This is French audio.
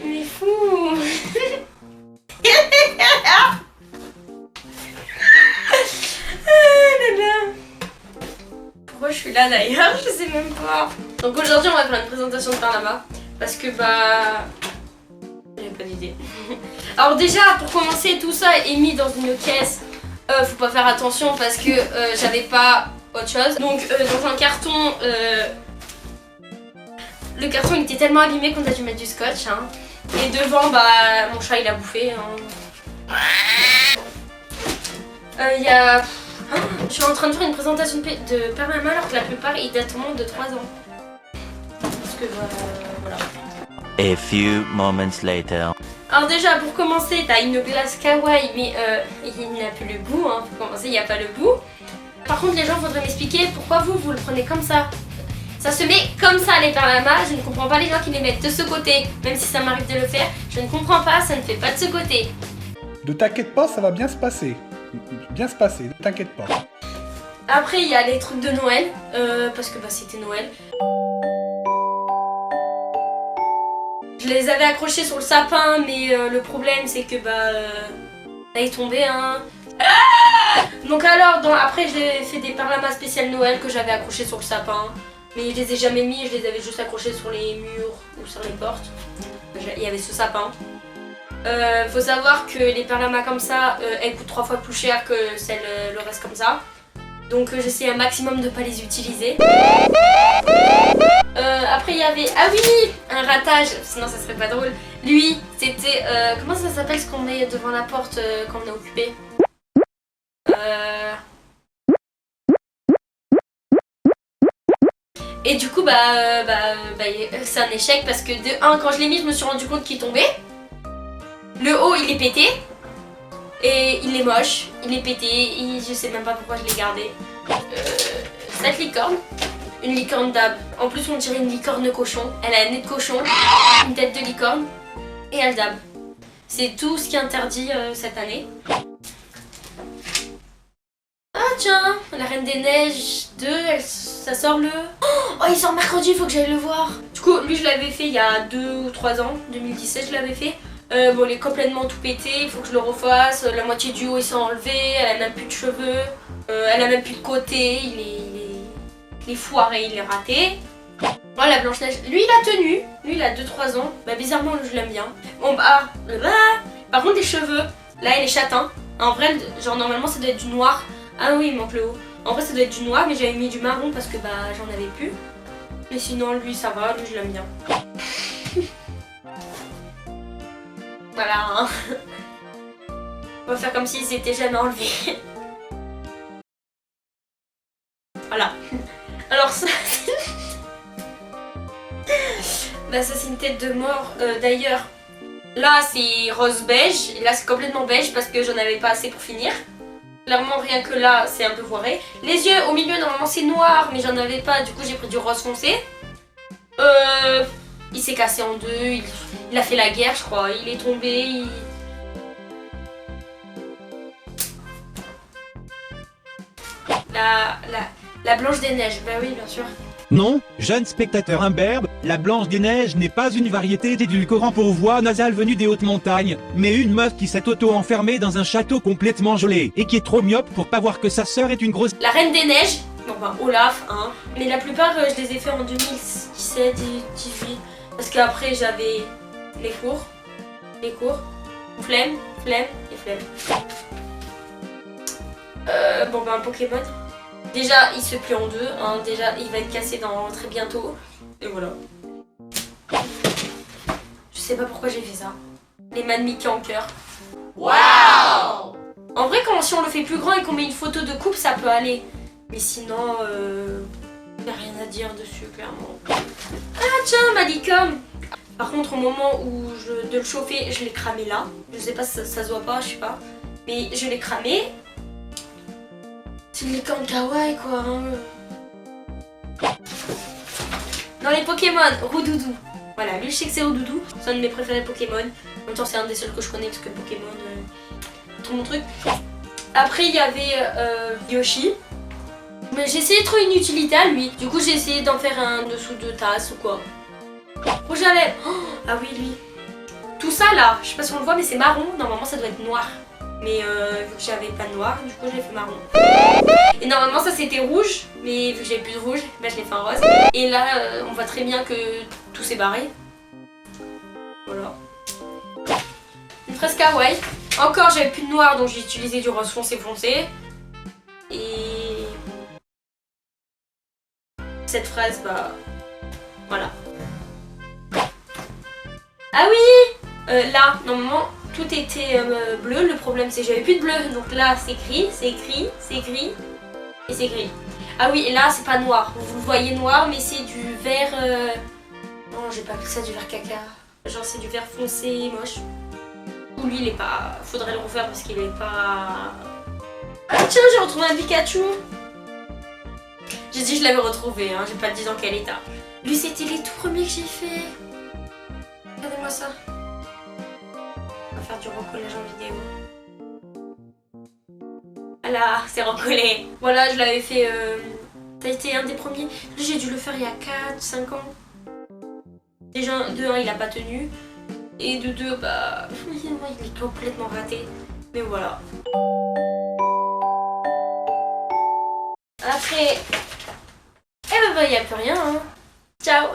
Mais fou. Pourquoi je suis là d'ailleurs? Je sais même pas. Donc aujourd'hui on va faire une présentation de Parlama. Parce que bah... J'avais pas d'idée. Alors déjà pour commencer tout ça est mis dans une caisse. Faut pas faire attention parce que j'avais pas autre chose. Donc dans un carton... Le carton il était tellement abîmé qu'on a dû mettre du scotch. Hein. Et devant bah mon chat il a bouffé. Hein. Y a... Je suis en train de faire une présentation de Parlama alors que la plupart ils datent au moins de 3 ans. Parce que voilà. A few moments later. Alors déjà pour commencer t'as une glace kawaii mais il n'a plus le goût, hein. Pour commencer il n'y a pas le goût. Par contre les gens faudrait m'expliquer pourquoi vous le prenez comme ça. Ça se met comme ça les Parlama, je ne comprends pas les gens qui les mettent de ce côté. Même si ça m'arrive de le faire, je ne comprends pas, ça ne fait pas de ce côté. Ne t'inquiète pas, ça va bien se passer. Bien se passer, ne t'inquiète pas. Après il y a les trucs de Noël, parce que bah c'était Noël. Je les avais accrochés sur le sapin, mais le problème c'est que bah ça est tombé hein. Donc alors après j'ai fait des Parlama spécial Noël que j'avais accrochés sur le sapin. Mais je les ai jamais mis, je les avais juste accrochés sur les murs ou sur les portes. Il y avait ce sapin. Faut savoir que les Parlama comme ça, elles coûtent 3 fois plus cher que le reste comme ça. Donc j'essaie un maximum de pas les utiliser. Après il y avait, ah oui, un ratage, sinon ça serait pas drôle. Lui, c'était, comment ça s'appelle ce qu'on met devant la porte quand on est occupé? Et du coup c'est un échec parce que de 1 quand je l'ai mis je me suis rendu compte qu'il tombait. Le haut il est pété. Et il est moche, il est pété, et je sais même pas pourquoi je l'ai gardé. Cette licorne, une licorne d'ab. En plus on dirait une licorne cochon. Elle a un nez de cochon, une tête de licorne et elle dab. C'est tout ce qui est interdit cette année. Ah tiens, la Reine des Neiges 2, ça sort le... Oh il sort mercredi, il faut que j'aille le voir. Du coup lui je l'avais fait il y a 2 ou 3 ans, 2017 je l'avais fait. Bon il est complètement tout pété, il faut que je le refasse. La moitié du haut il s'est enlevé, elle a même plus de cheveux. Elle a même plus de côté, il est foiré, il est raté. Voilà la Blanche-Neige, lui il a tenu, lui il a 2-3 ans. Bah bizarrement je l'aime bien. Bon bah, par contre les cheveux, là il est châtain. En vrai genre normalement ça doit être du noir. Ah oui il manque le haut. En vrai ça doit être du noir mais j'avais mis du marron parce que bah j'en avais plus. Mais sinon lui ça va, lui je l'aime bien. Voilà hein. On va faire comme s'il s'était jamais enlevé. Voilà. Alors ça bah ça c'est une tête de mort. D'ailleurs là c'est rose beige et là c'est complètement beige parce que j'en avais pas assez pour finir. Clairement rien que là c'est un peu foiré. Les yeux au milieu normalement c'est noir mais j'en avais pas, du coup j'ai pris du rose foncé. Il s'est cassé en deux, il a fait la guerre je crois, il est tombé, La Blanche des Neiges, bah oui bien sûr. Non, jeune spectateur imberbe, la Blanche des Neiges n'est pas une variété d'édulcorant pour voix nasale venue des hautes montagnes, mais une meuf qui s'est auto-enfermée dans un château complètement gelé et qui est trop myope pour pas voir que sa sœur est une grosse... La Reine des Neiges, bon bah Olaf, hein. Mais la plupart je les ai fait en 2017 et 18, parce qu'après j'avais les cours, flemme et flemme. Bon bah un Pokémon. Déjà il se plie en deux, hein. Déjà il va être cassé dans très bientôt. Et voilà. Je sais pas pourquoi j'ai fait ça. Les man Mickey en cœur. Waouh! En vrai si on le fait plus grand et qu'on met une photo de coupe ça peut aller. Mais sinon y a rien à dire dessus clairement. Ah tiens ma licorne. Par contre au moment où de le chauffer je l'ai cramé là. Je sais pas si ça se voit pas, je sais pas. Mais je l'ai cramé. C'est une licorne kawaii quoi hein. Dans les Pokémon, Roudoudou. Voilà, lui je sais que c'est Roudoudou, c'est un de mes préférés Pokémon. En même temps c'est un des seuls que je connais parce que Pokémon, tout mon truc. Après il y avait Yoshi. Mais j'ai essayé de trouver une utilité à lui. Du coup j'ai essayé d'en faire un dessous de tasse ou quoi. Rouge à lèvres. Oh, Ah oui, lui. Tout ça là, je sais pas si on le voit, mais c'est marron. Normalement, ça doit être noir. Mais vu que j'avais pas de noir, du coup, j'ai fait marron. Et normalement, ça c'était rouge. Mais vu que j'avais plus de rouge, bah, je l'ai fait en rose. Et là, on voit très bien que tout s'est barré. Voilà. Une fresque kawaii. Encore, j'avais plus de noir, donc j'ai utilisé du rose foncé foncé. Et cette fraise, bah voilà. Ah oui, là, normalement, tout était bleu. Le problème, c'est que j'avais plus de bleu. Donc là, c'est gris, c'est gris, c'est gris et c'est gris. Ah oui, et là, c'est pas noir. Vous le voyez noir, mais c'est du vert. Non, j'ai pas appelé ça du vert caca. Genre, c'est du vert foncé, moche. Ou lui, il est pas. Faudrait le refaire parce qu'il est pas. Ah tiens, j'ai retrouvé un Pikachu. J'ai dit que je l'avais retrouvé, hein. J'ai pas dit dans quel état. Lui, c'était les tout premiers que j'ai fait. Regardez-moi ça. On va faire du recollage en vidéo. Voilà, c'est recollé. Voilà, je l'avais fait. Ça a été un des premiers. J'ai dû le faire il y a 4-5 ans. Déjà, de 1, il a pas tenu. Et de 2, bah. Il est complètement raté. Mais voilà. Après. Eh ben, il n'y a plus rien. Hein. Ciao!